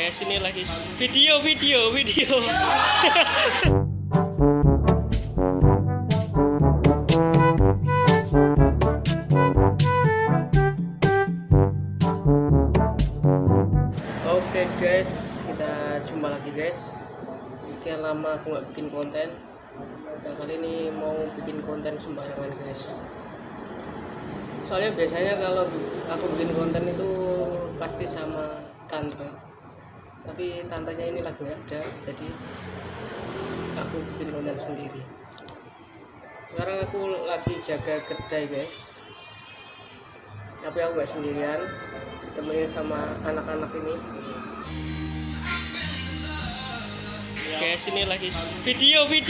Guys, ini lagi video. Oke guys, kita jumpa lagi guys. Sekian lama aku nggak bikin konten. Nah, kali ini mau bikin konten sembarangan guys. Soalnya biasanya kalau aku bikin konten itu pasti sama tante. Tapi tantenya ini lagi nggak ada, jadi aku bikin konten sendiri. Sekarang aku lagi jaga kedai guys. Tapi aku nggak sendirian, ditemenin sama anak-anak ini. Guys, ini lagi video. Ini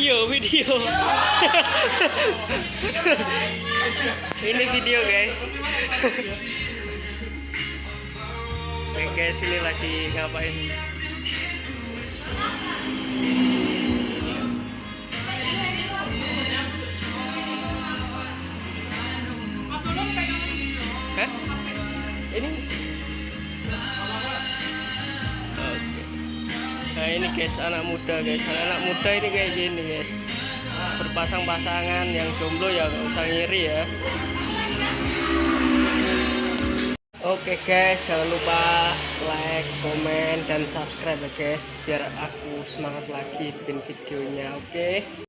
video guys. Oke guys, ini lagi ngapain? Hah? Ini? Oke. Nah ini guys, anak muda guys. Anak muda ini kayak gini guys. Berpasang-pasangan, yang jomblo ya nggak usah ngiri ya. Oke guys, jangan lupa like, komen, dan subscribe ya guys, biar aku semangat lagi bikin videonya. Oke.